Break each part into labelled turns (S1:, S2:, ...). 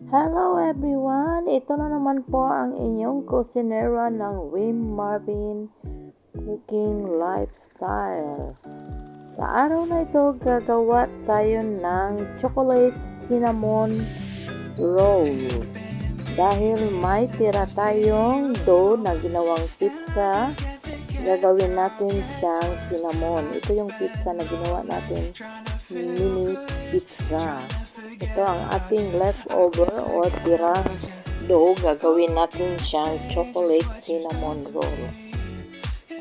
S1: Hello everyone! Ito na naman po ang inyong kusinera ng Wim Marvin Cooking Lifestyle. Sa araw na ito, gagawa tayo ng chocolate cinnamon roll. Dahil may tira tayong dough na ginawang pizza, gagawin natin siyang cinnamon. Ito yung pizza na ginawa natin, mini pizza. Ito ang ating leftover o tirang dough. Gagawin natin siyang chocolate cinnamon roll.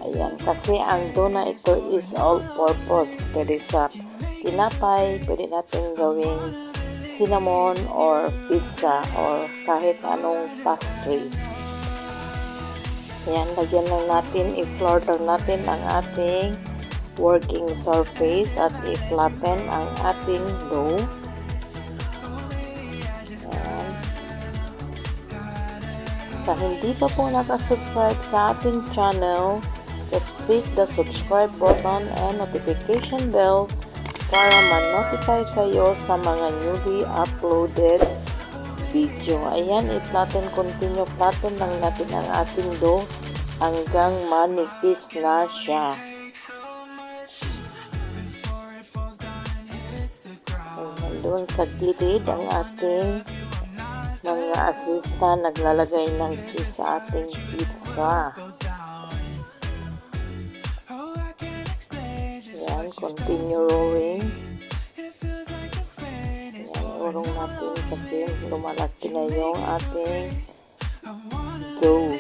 S1: Ayan, kasi ang dough na ito is all-purpose. Pwede sa tinapay, pwede natin gawing cinnamon or pizza or kahit anong pastry. Ayan, lagyan lang natin, i-flour lang natin ang ating working surface at i-flatten ang ating dough. Sa hindi pa po nakasubscribe sa ating channel, just click the subscribe button and notification bell para ma-notify kayo sa mga newly uploaded video. Ayan, continue flatten lang natin ang ating dough hanggang manipis na siya. Doon sa gilid ang ating mga assistant naglalagay ng cheese sa ating pizza. Yan, continue rolling. Yan, urong natin kasi lumalaki na yung ating dough.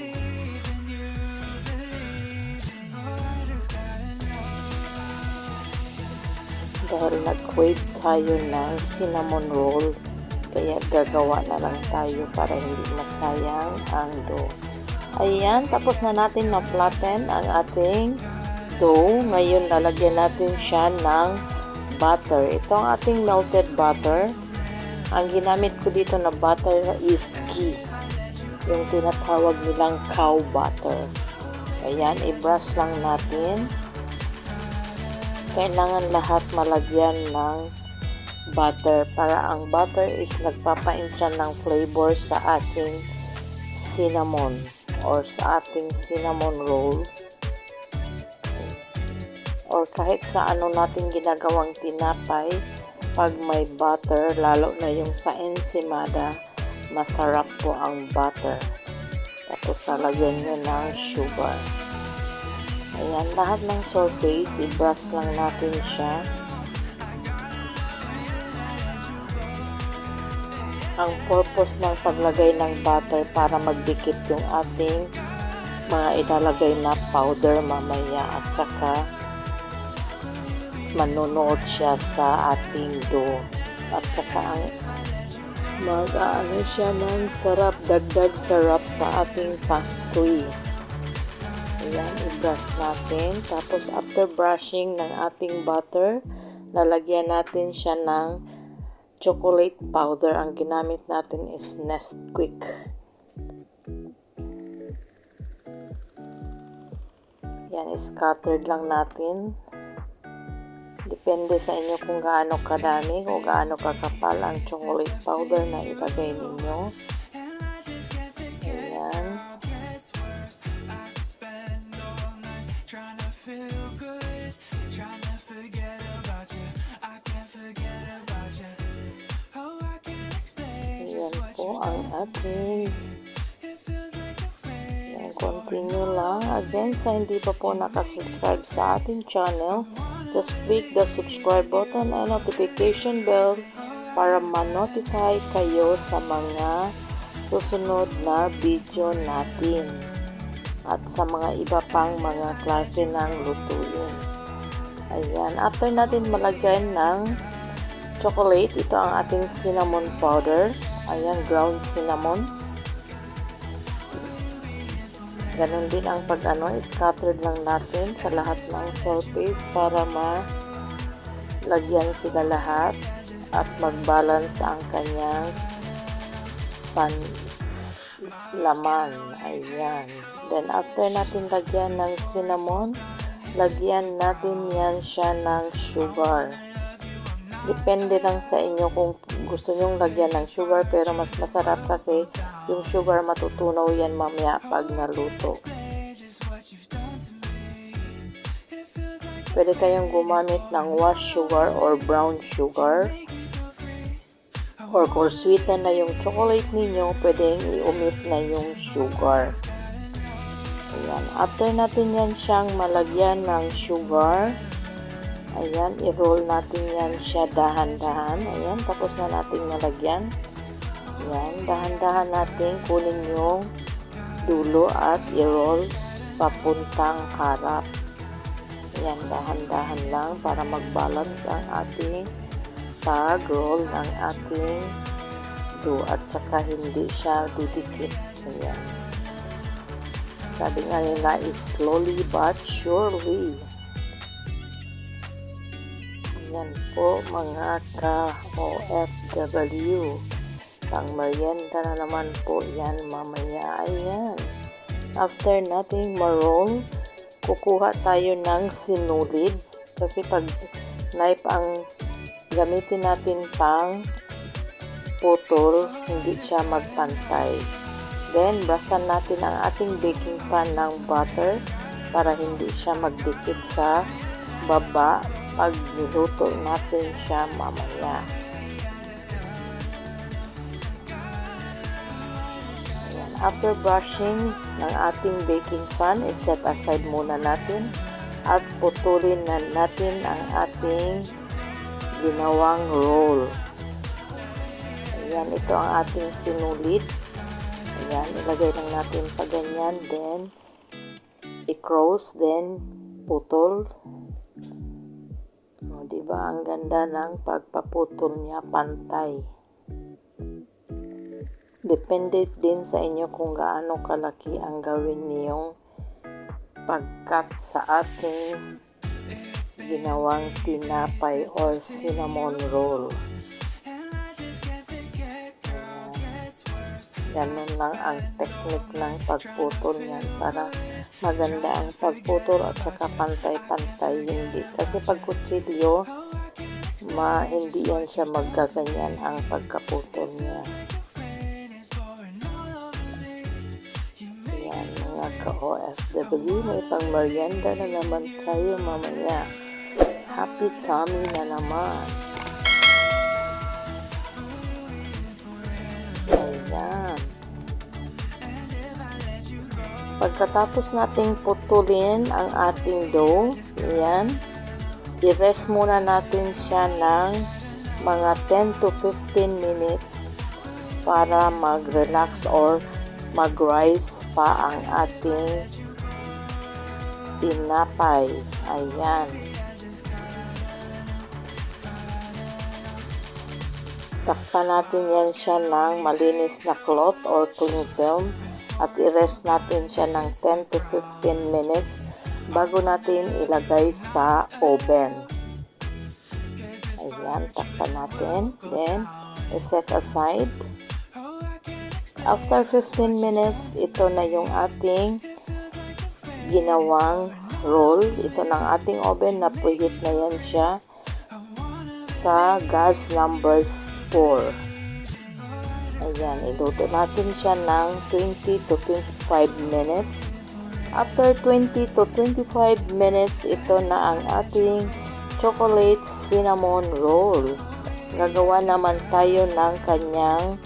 S1: Dahil nag-crave tayo ng cinnamon roll, kaya gagawa na lang tayo para hindi masayang ang dough. Ayan, tapos na natin na-flatten ang ating dough. Ngayon, lalagyan natin siya ng butter. Ito ang ating melted butter. Ang ginamit ko dito na butter is ghee. Yung tinatawag nilang cow butter. Ayan, i-brush lang natin. Kailangan lahat malagyan ng butter para ang butter is nagpapainta ng flavor sa ating cinnamon or sa ating cinnamon roll or kahit sa ano natin ginagawang tinapay. Pag may butter, lalo na yung sa ensimada, masarap po ang butter. Tapos lalagyan nyo ng sugar. Ayan, lahat ng surface, i-brush lang natin siya. Ang purpose ng paglagay ng butter para magdikit yung ating mga ilalagay na powder mamaya at saka manunuot siya sa ating dough at saka mag-aano siya ng sarap, dagdag sarap sa ating pastry. Ayan, i-brush natin. Tapos after brushing ng ating butter, lalagyan natin siya ng chocolate powder. Ang ginamit natin is Nesquik. Yan, scattered lang natin. Depende sa inyo kung gaano kadami o gaano kakapal ang chocolate powder na ilagay ninyo. Ayan. Ayan po ang ating. Ayan, continue lang. Again, sa hindi pa po nakasubscribe sa ating channel, just click the subscribe button and notification bell para ma-notify kayo sa mga susunod na video natin at sa mga iba pang mga klase ng lutuin. Ayan, after natin malagyan ng chocolate, ito ang ating cinnamon powder. Ayan, ground cinnamon. Ganon din ang scattered lang natin sa lahat ng surface para malagyan sila lahat at mag-balance ang kanyang laman. Ayan. Then after natin lagyan ng cinnamon, lagyan natin yan siya ng sugar. Depende lang sa inyo kung gusto nyong lagyan ng sugar, pero mas masarap kasi yung sugar matutunaw yan mamaya pag naluto. Pwede kayong gumamit ng wash sugar or brown sugar. Or kung sweeten na yung chocolate ninyo, pwedeng i-omit na yung sugar. Ayan. After natin yan siyang malagyan ng sugar, ayan, i-roll natin yan siya dahan-dahan. Ayan, tapos na natin nalagyan. Ayan, dahan-dahan natin kunin yung dulo at i-roll papuntang harap. Ayan, dahan-dahan lang para mag-balance ang ating pag-roll ng ating dough at saka hindi siya didikit. Ayan. Sabi nga nila is slowly but surely. Ayan po mga ka-OFW. Pang merienda na naman po yan mamaya. Ayan. After nating ma-roll, kukuha tayo ng sinulid. Kasi pag knife ang gamitin natin pang putol, hindi siya magpantay. Then, brasan natin ang ating baking pan ng butter para hindi siya magdikit sa baba pag niluto natin siya mamaya. Ayan. After brushing ng ating baking pan, i-set aside muna natin at putulin na natin ang ating ginawang roll. Ayan, ito ang ating sinulid. Ayan, ilagay lang natin pa ganyan, then i-cross, then putol. O, diba, ang ganda ng pagpaputol niya, pantay. Depende din sa inyo kung gaano kalaki ang gawin niyong pagkat sa ating ginawang tinapay or cinnamon roll. Ganun lang ang technique ng pagputol niyan para maganda ang pagputol at saka pantay-pantay. Hindi. Kasi pag kutsilyo, hindi yan siya maggaganyan ang pagkaputol niya. Yan mga ka-OFW, may pang merienda na naman tayo mamaya. Happy tummy na naman. Ayan. Pagkatapos nating putulin ang ating dough, ayan, i-rest muna natin siya ng mga 10 to 15 minutes para mag-relax or mag-rise pa ang ating tinapay. Ayan. Takpan natin yan siya ng malinis na cloth or cling film at i-rest natin siya ng 10 to 15 minutes bago natin ilagay sa oven. Ayan, takpan natin. Then, i-set aside. After 15 minutes, ito na yung ating ginawang roll. Ito ng ating oven na preheat na yan siya sa gas number 4. Ayan, iluto natin siya ng 20 to 25 minutes. After 20 to 25 minutes, ito na ang ating chocolate cinnamon roll. Gagawa naman tayo ng kanyang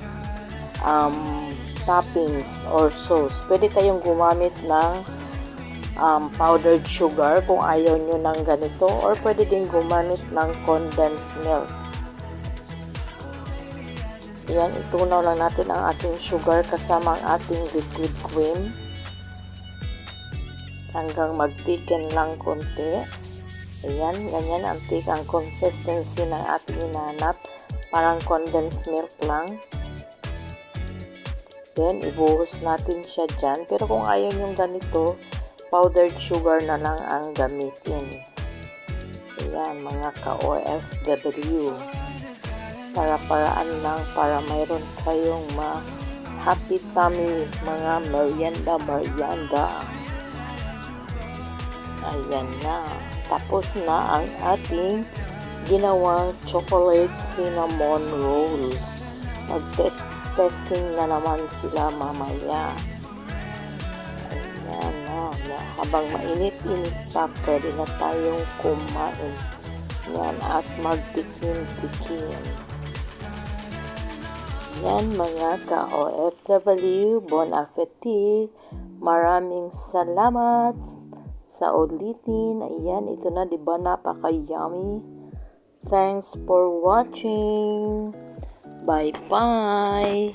S1: toppings or sauce. Pwede kayong gumamit ng powdered sugar kung ayaw nyo ng ganito, or pwede din gumamit ng condensed milk. Yan, itunaw lang natin ang ating sugar kasama ang ating liquid cream hanggang mag-thicken lang konti. Ayan, ganyan ang thick ang consistency ng ating hinahanap, parang condensed milk lang. Then, ibuhos natin siya dyan. Pero kung ayaw nyo ganito, powdered sugar na lang ang gamitin. Ayan, mga ka-OFW. Para-paraan lang para mayroon kayong happy tummy, mga merienda. Ayan na. Tapos na ang ating ginawang chocolate cinnamon roll. Mag-testing na naman sila mamaya. Ayan na. Habang mainit-init pa, pwede na tayong kumain. Yan, at magtikim-tikim. Yan mga ka-OFW, bon appetit. Maraming salamat sa ulitin. Ayan, ito na, diba, napaka-yummy. Thanks for watching. Bye-bye.